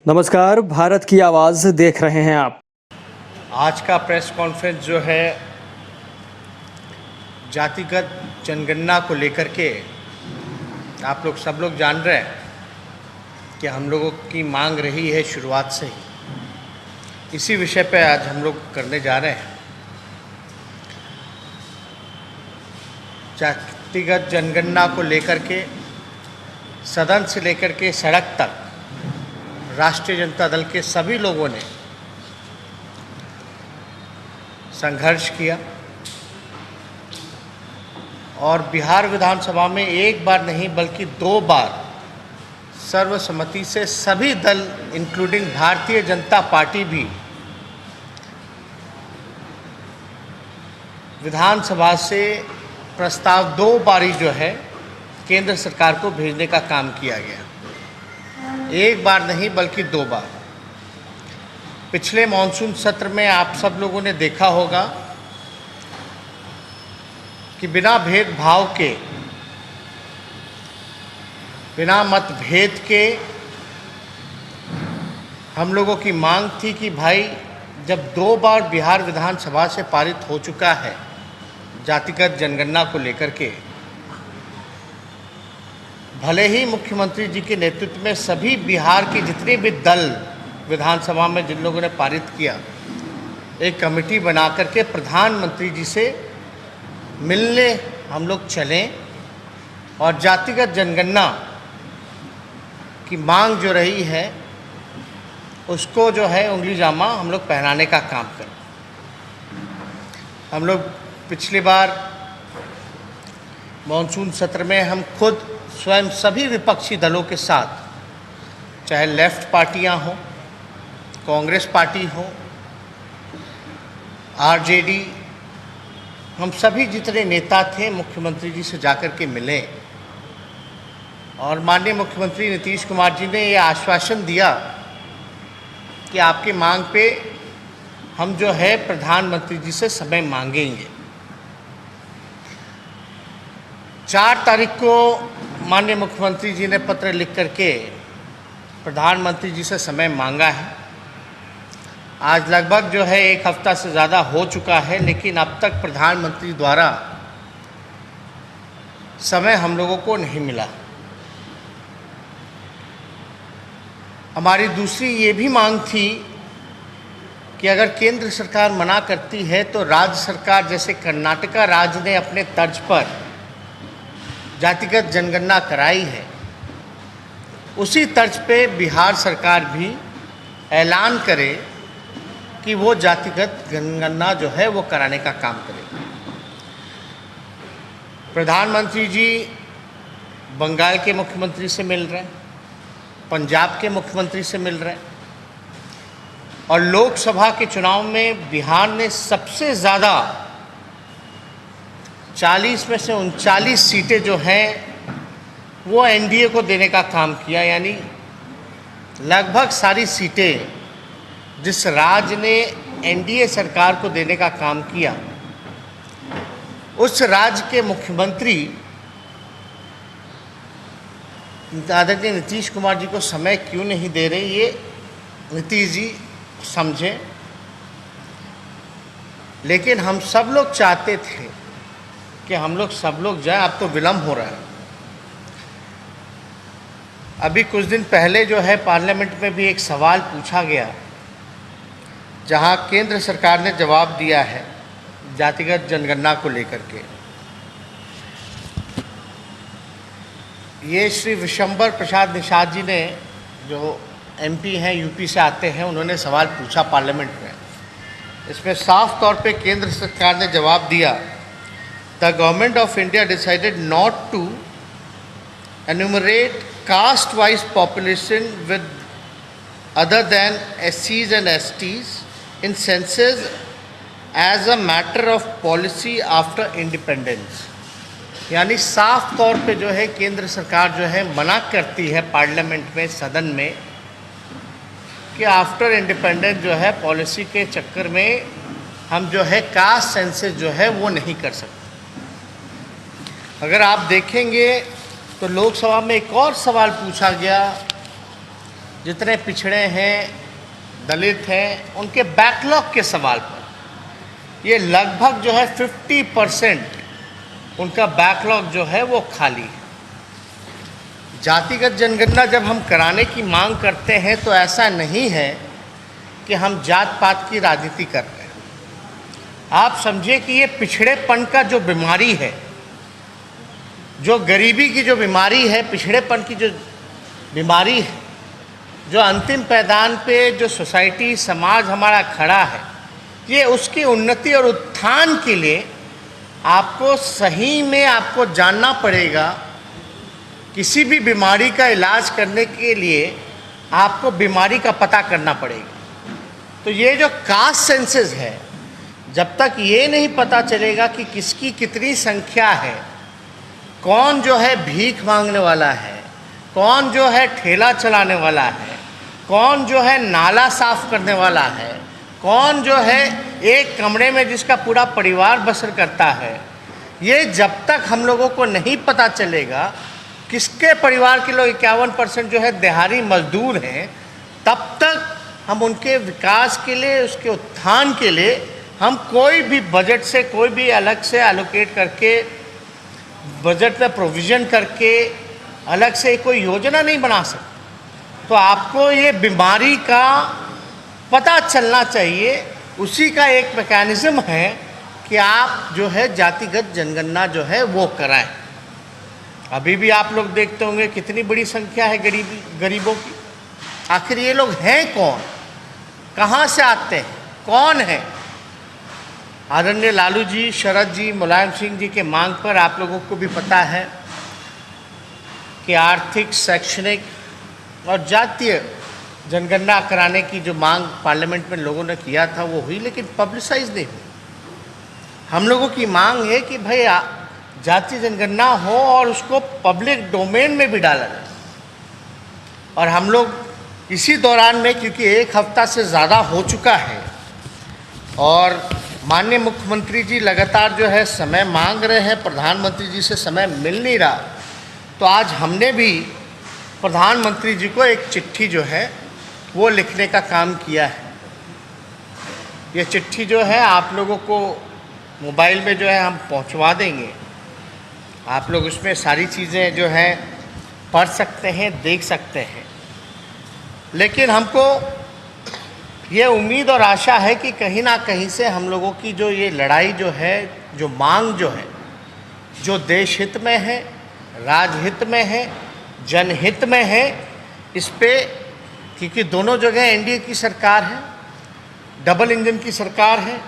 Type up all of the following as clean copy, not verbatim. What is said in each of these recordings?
नमस्कार, भारत की आवाज़ देख रहे हैं आप। आज का प्रेस कॉन्फ्रेंस जो है जातिगत जनगणना को लेकर के आप लोग सब लोग जान रहे हैं कि हम लोगों की मांग रही है शुरुआत से ही। इसी विषय पे आज हम लोग करने जा रहे हैं। जातिगत जनगणना को लेकर के सदन से लेकर के सड़क तक राष्ट्रीय जनता दल के सभी लोगों ने संघर्ष किया और बिहार विधानसभा में एक बार नहीं बल्कि 2 बार सर्वसम्मति से सभी दल इंक्लूडिंग भारतीय जनता पार्टी भी विधानसभा से प्रस्ताव 2 बारी जो है केंद्र सरकार को भेजने का काम किया गया। एक बार नहीं बल्कि 2 बार। पिछले मॉनसून सत्र में आप सब लोगों ने देखा होगा कि बिना भेदभाव के, बिना मतभेद के हम लोगों की मांग थी कि भाई जब 2 बार बिहार विधानसभा से पारित हो चुका है जातिगत जनगणना को लेकर के, भले ही मुख्यमंत्री जी के नेतृत्व में सभी बिहार के जितने भी दल विधानसभा में जिन लोगों ने पारित किया, एक कमेटी बना करके प्रधानमंत्री जी से मिलने हम लोग चलें और जातिगत जनगणना की मांग जो रही है उसको जो है उंगली जामा हम लोग पहनाने का काम करें। हम लोग पिछली बार मॉनसून सत्र में हम खुद स्वयं सभी विपक्षी दलों के साथ, चाहे लेफ्ट पार्टियां हों, कांग्रेस पार्टी हो, आरजेडी, हम सभी जितने नेता थे मुख्यमंत्री जी से जाकर के मिले और माननीय मुख्यमंत्री नीतीश कुमार जी ने ये आश्वासन दिया कि आपकी मांग पे हम जो है प्रधानमंत्री जी से समय मांगेंगे। 4 तारीख को माननीय मुख्यमंत्री जी ने पत्र लिख करके प्रधानमंत्री जी से समय मांगा है। आज लगभग जो है 1 हफ्ता से ज़्यादा हो चुका है, लेकिन अब तक प्रधानमंत्री द्वारा समय हम लोगों को नहीं मिला। हमारी दूसरी ये भी मांग थी कि अगर केंद्र सरकार मना करती है तो राज्य सरकार, जैसे कर्नाटका राज्य ने अपने तर्ज पर जातिगत जनगणना कराई है, उसी तर्ज पे बिहार सरकार भी ऐलान करे कि वो जातिगत जनगणना जो है वो कराने का काम करेगी। प्रधानमंत्री जी बंगाल के मुख्यमंत्री से मिल रहे हैं, पंजाब के मुख्यमंत्री से मिल रहे हैं और लोकसभा के चुनाव में बिहार ने सबसे ज़्यादा 40 में से 39 सीटें जो हैं वो एनडीए को देने का काम किया। यानी लगभग सारी सीटें जिस राज्य ने एनडीए सरकार को देने का काम किया, उस राज्य के मुख्यमंत्री आदरणीय नीतीश कुमार जी को समय क्यों नहीं दे रहे, ये नीतीश जी समझें। लेकिन हम सब लोग चाहते थे कि हम लोग सब लोग जाएं। अब तो विलम्ब हो रहा है। अभी कुछ दिन पहले जो है पार्लियामेंट में भी एक सवाल पूछा गया, जहां केंद्र सरकार ने जवाब दिया है जातिगत जनगणना को लेकर के। ये श्री विशंबर प्रसाद निषाद जी ने, जो एमपी हैं, यूपी से आते हैं, उन्होंने सवाल पूछा पार्लियामेंट में। इसमें साफ तौर पे केंद्र सरकार ने जवाब दिया, the government of India decided not to enumerate caste wise population with other than SCs and STs in census as a matter of policy after independence। यानी साफ तौर पे जो है केंद्र सरकार जो है मना करती है पार्लियामेंट में, सदन में, कि आफ्टर इंडिपेंडेंस जो है पॉलिसी के चक्कर में हम जो है कास्ट सेंसस जो है वो नहीं कर सकते। अगर आप देखेंगे तो लोकसभा में एक और सवाल पूछा गया जितने पिछड़े हैं, दलित हैं, उनके बैकलॉग के सवाल पर ये लगभग जो है 50% उनका बैकलॉग जो है वो खाली है। जातिगत जनगणना जब हम कराने की मांग करते हैं तो ऐसा नहीं है कि हम जात पात की राजनीति कर रहे हैं। आप समझिए कि ये पिछड़ेपन का जो बीमारी है, जो गरीबी की जो बीमारी है, पिछड़ेपन की जो बीमारी है, जो अंतिम पैदान पे जो सोसाइटी समाज हमारा खड़ा है, ये उसकी उन्नति और उत्थान के लिए आपको सही में आपको जानना पड़ेगा। किसी भी बीमारी का इलाज करने के लिए आपको बीमारी का पता करना पड़ेगा। तो ये जो कास्ट सेंसस है, जब तक ये नहीं पता चलेगा कि किसकी कितनी संख्या है, कौन जो है भीख मांगने वाला है, कौन जो है ठेला चलाने वाला है, कौन जो है नाला साफ करने वाला है, कौन जो है एक कमरे में जिसका पूरा परिवार बसर करता है, ये जब तक हम लोगों को नहीं पता चलेगा किसके परिवार के लोग 51% जो है दिहाड़ी मजदूर हैं, तब तक हम उनके विकास के लिए, उसके उत्थान के लिए हम कोई भी बजट से कोई भी अलग से एलोकेट करके, बजट में प्रोविज़न करके अलग से कोई योजना नहीं बना सकते। तो आपको ये बीमारी का पता चलना चाहिए। उसी का एक मैकेनिज़्म है कि आप जो है जातिगत जनगणना जो है वो कराएं। अभी भी आप लोग देखते होंगे कितनी बड़ी संख्या है गरीबों की। आखिर ये लोग हैं कौन, कहाँ से आते हैं, कौन है? आदरणीय लालू जी, शरद जी, मुलायम सिंह जी के मांग पर आप लोगों को भी पता है कि आर्थिक, शैक्षणिक और जातीय जनगणना कराने की जो मांग पार्लियामेंट में लोगों ने किया था वो हुई, लेकिन पब्लिसाइज नहीं हुई। हम लोगों की मांग है कि भाई जातीय जनगणना हो और उसको पब्लिक डोमेन में भी डाला जाए। और हम लोग इसी दौरान में, क्योंकि एक हफ्ता से ज़्यादा हो चुका है और माननीय मुख्यमंत्री जी लगातार जो है समय मांग रहे हैं, प्रधानमंत्री जी से समय मिल नहीं रहा, तो आज हमने भी प्रधानमंत्री जी को एक चिट्ठी जो है वो लिखने का काम किया है। ये चिट्ठी जो है आप लोगों को मोबाइल में जो है हम पहुंचवा देंगे। आप लोग उसमें सारी चीज़ें जो हैं पढ़ सकते हैं, देख सकते हैं। लेकिन हमको ये उम्मीद और आशा है कि कहीं ना कहीं से हम लोगों की जो ये लड़ाई जो है, जो मांग जो है, जो देश हित में है, राजहित में है, जनहित में है, इस पे, क्योंकि दोनों जगह एनडीए की सरकार है, डबल इंजन की सरकार है,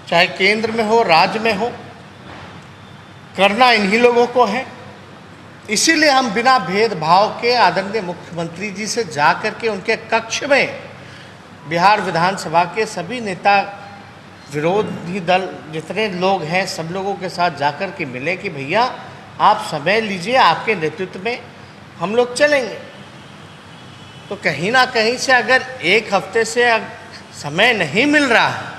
चाहे केंद्र में हो, राज्य में हो, करना इन्हीं लोगों को है। इसीलिए हम बिना भेदभाव के आदरणीय मुख्यमंत्री जी से जा कर के उनके कक्ष में बिहार विधानसभा के सभी नेता, विरोधी दल जितने लोग हैं, सब लोगों के साथ जाकर के मिले कि भैया आप समय लीजिए, आपके नेतृत्व में हम लोग चलेंगे। तो कहीं ना कहीं से अगर एक हफ्ते से समय नहीं मिल रहा है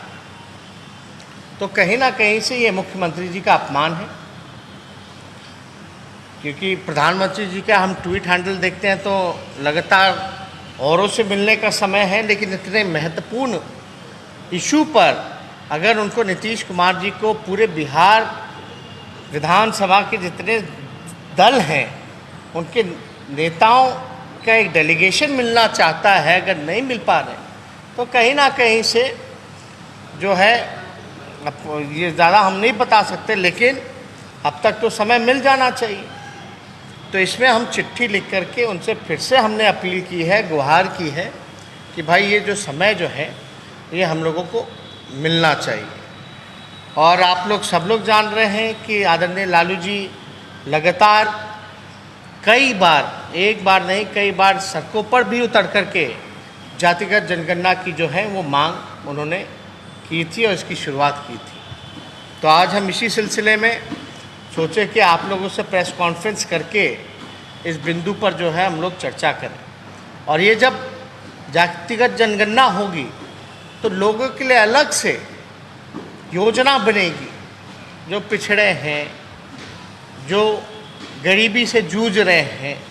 तो कहीं ना कहीं से ये मुख्यमंत्री जी का अपमान है। क्योंकि प्रधानमंत्री जी का हम ट्वीट हैंडल देखते हैं तो लगातार औरों से मिलने का समय है, लेकिन इतने महत्वपूर्ण इशू पर अगर उनको नीतीश कुमार जी को पूरे बिहार विधानसभा के जितने दल हैं उनके नेताओं का एक डेलीगेशन मिलना चाहता है, अगर नहीं मिल पा रहे तो कहीं ना कहीं से जो है, अब ये ज़्यादा हम नहीं बता सकते, लेकिन अब तक तो समय मिल जाना चाहिए। तो इसमें हम चिट्ठी लिख करके उनसे फिर से हमने अपील की है, गुहार की है कि भाई ये जो समय जो है ये हम लोगों को मिलना चाहिए। और आप लोग सब लोग जान रहे हैं कि आदरणीय लालू जी लगातार कई बार, एक बार नहीं कई बार सड़कों पर भी उतर करके जातिगत जनगणना की जो है वो मांग उन्होंने की थी और इसकी शुरुआत की थी। तो आज हम इसी सिलसिले में सोचे कि आप लोगों से प्रेस कॉन्फ्रेंस करके इस बिंदु पर जो है हम लोग चर्चा करें। और ये जब जातिगत जनगणना होगी तो लोगों के लिए अलग से योजना बनेगी, जो पिछड़े हैं, जो गरीबी से जूझ रहे हैं,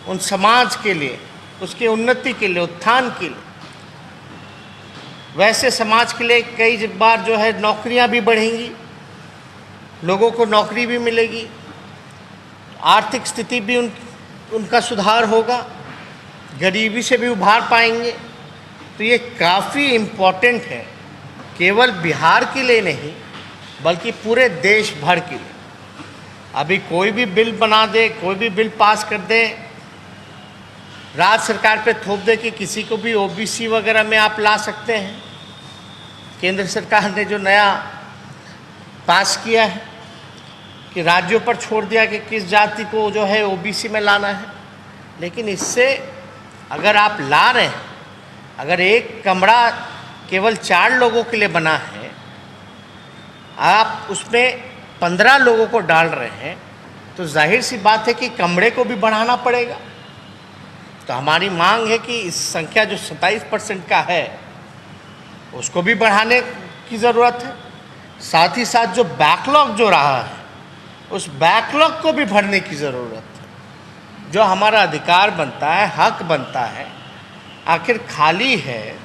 उन समाज के लिए उसकी उन्नति के लिए, उत्थान के लिए। वैसे समाज के लिए कई बार जो है नौकरियां भी बढ़ेंगी, लोगों को नौकरी भी मिलेगी, आर्थिक स्थिति भी उनका सुधार होगा, गरीबी से भी उभार पाएंगे। तो ये काफ़ी इम्पोर्टेंट है, केवल बिहार के लिए नहीं बल्कि पूरे देश भर के लिए। अभी कोई भी बिल बना दे, कोई भी बिल पास कर दे, राज्य सरकार पे थोप दे कि किसी को भी ओबीसी वगैरह में आप ला सकते हैं। केंद्र सरकार ने जो नया पास किया है कि राज्यों पर छोड़ दिया कि किस जाति को जो है ओबीसी में लाना है, लेकिन इससे अगर आप ला रहे हैं, अगर एक कमरा केवल 4 लोगों के लिए बना है, आप उसमें 15 लोगों को डाल रहे हैं, तो जाहिर सी बात है कि कमरे को भी बढ़ाना पड़ेगा। तो हमारी मांग है कि इस संख्या जो 27% का है उसको भी बढ़ाने की ज़रूरत है। साथ ही साथ जो बैकलॉग जो रहा है उस बैकलॉग को भी भरने की ज़रूरत है। जो हमारा अधिकार बनता है, हक बनता है, आखिर खाली है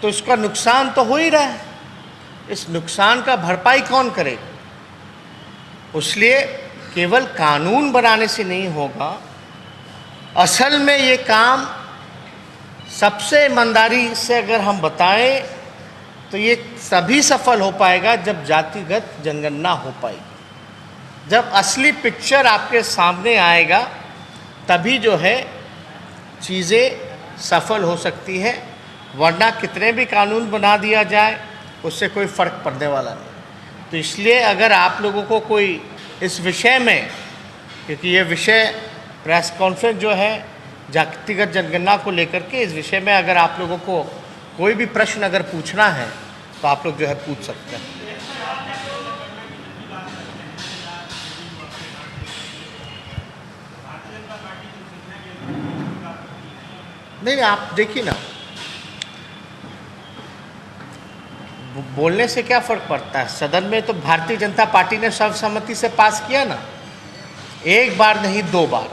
तो इसका नुकसान तो हो ही रहा है। इस नुकसान का भरपाई कौन करेगा? इसलिए केवल कानून बनाने से नहीं होगा, असल में ये काम सबसे ईमानदारी से अगर हम बताएं तो ये तभी सफल हो पाएगा जब जातिगत जनगणना हो पाएगी। जब असली पिक्चर आपके सामने आएगा तभी जो है चीज़ें सफल हो सकती है, वरना कितने भी कानून बना दिया जाए उससे कोई फ़र्क पड़ने वाला नहीं। तो इसलिए अगर आप लोगों को कोई इस विषय में, क्योंकि ये विषय प्रेस कॉन्फ्रेंस जो है जातिगत जनगणना को लेकर के, इस विषय में अगर आप लोगों को कोई भी प्रश्न अगर पूछना है तो आप लोग जो है पूछ सकते हैं। नहीं, आप देखिए ना, बोलने से क्या फ़र्क पड़ता है। सदन में तो भारतीय जनता पार्टी ने सर्वसम्मति से पास किया ना, एक बार नहीं 2 बार।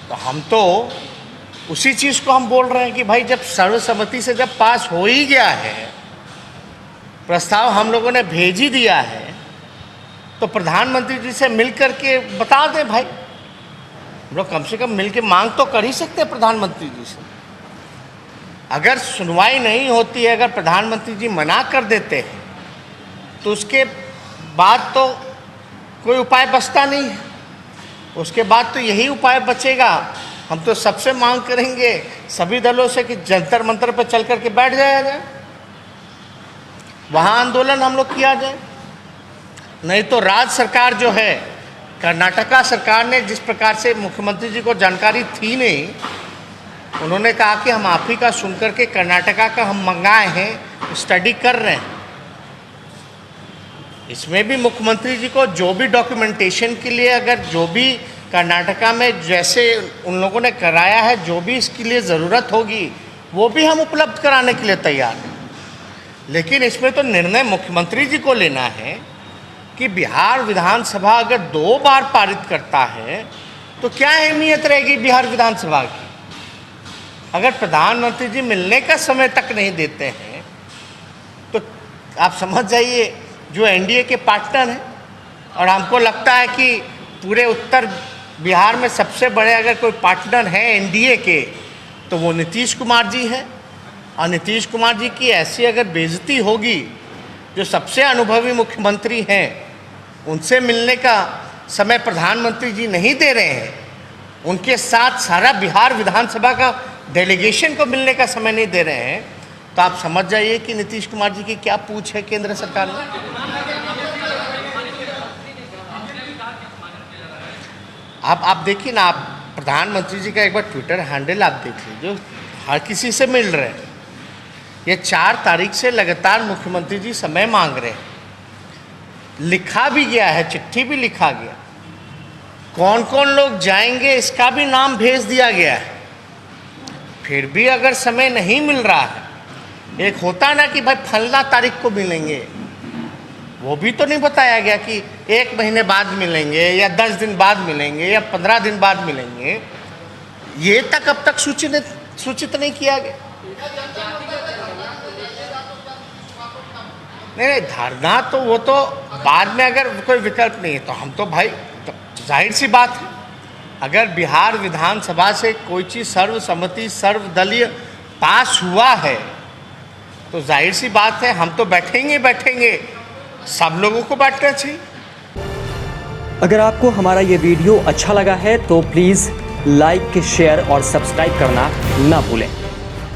तो हम तो उसी चीज़ को हम बोल रहे हैं कि भाई जब सर्वसम्मति से जब पास हो ही गया है, प्रस्ताव हम लोगों ने भेज ही दिया है, तो प्रधानमंत्री जी से मिल कर के बता दें भाई। हम लोग कम से कम मिल के मांग तो कर ही सकते हैं प्रधानमंत्री जी से। अगर सुनवाई नहीं होती है, अगर प्रधानमंत्री जी मना कर देते हैं, तो उसके बाद तो कोई उपाय बचता नहीं है। उसके बाद तो यही उपाय बचेगा, हम तो सबसे मांग करेंगे सभी दलों से कि जंतर मंतर पर चल करके बैठ जाया जाए, वहाँ आंदोलन हम लोग किया जाए। नहीं तो राज्य सरकार जो है, कर्नाटका सरकार ने जिस प्रकार से मुख्यमंत्री जी को जानकारी थी नहीं, उन्होंने कहा कि हम आप ही का सुन करके कर्नाटका का हम मंगाए हैं, स्टडी कर रहे हैं। इसमें भी मुख्यमंत्री जी को जो भी डॉक्यूमेंटेशन के लिए, अगर जो भी कर्नाटका में जैसे उन लोगों ने कराया है, जो भी इसके लिए ज़रूरत होगी वो भी हम उपलब्ध कराने के लिए तैयार हैं। लेकिन इसमें तो निर्णय मुख्यमंत्री जी को लेना है कि बिहार विधानसभा अगर 2 बार पारित करता है तो क्या अहमियत रहेगी बिहार विधानसभा की। अगर प्रधानमंत्री जी मिलने का समय तक नहीं देते हैं तो आप समझ जाइए, जो एनडीए के पार्टनर हैं, और हमको लगता है कि पूरे उत्तर बिहार में सबसे बड़े अगर कोई पार्टनर हैं एनडीए के तो वो नीतीश कुमार जी हैं। और नीतीश कुमार जी की ऐसी अगर बेइज्जती होगी, जो सबसे अनुभवी मुख्यमंत्री हैं, उनसे मिलने का समय प्रधानमंत्री जी नहीं दे रहे हैं, उनके साथ सारा बिहार विधानसभा का डेलीगेशन को मिलने का समय नहीं दे रहे हैं, तो आप समझ जाइए कि नीतीश कुमार जी की क्या पूछ है केंद्र सरकार में। आप देखिए ना, आप प्रधानमंत्री जी का एक बार ट्विटर हैंडल आप देख लीजिए, जो हर किसी से मिल रहे हैं। ये 4 तारीख से लगातार मुख्यमंत्री जी समय मांग रहे हैं, लिखा भी गया है, चिट्ठी भी लिखा गया, कौन कौन लोग जाएंगे इसका भी नाम भेज दिया गया है। फिर भी अगर समय नहीं मिल रहा है, एक होता ना कि भाई फलना तारीख को मिलेंगे, वो भी तो नहीं बताया गया कि 1 महीने बाद मिलेंगे या 10 दिन बाद मिलेंगे या 15 दिन बाद मिलेंगे। ये तक अब तक सूचित नहीं किया गया। नहीं, धरना तो वो तो बाद में, अगर कोई विकल्प नहीं है तो हम तो भाई, तो जाहिर सी बात है, अगर बिहार विधानसभा से कोई चीज़ सर्वसम्मति सर्वदलीय पास हुआ है तो जाहिर सी बात है हम तो बैठेंगे, सब लोगों को बैठना चाहिए। अगर आपको हमारा ये वीडियो अच्छा लगा है तो प्लीज़ लाइक, शेयर और सब्सक्राइब करना ना भूलें।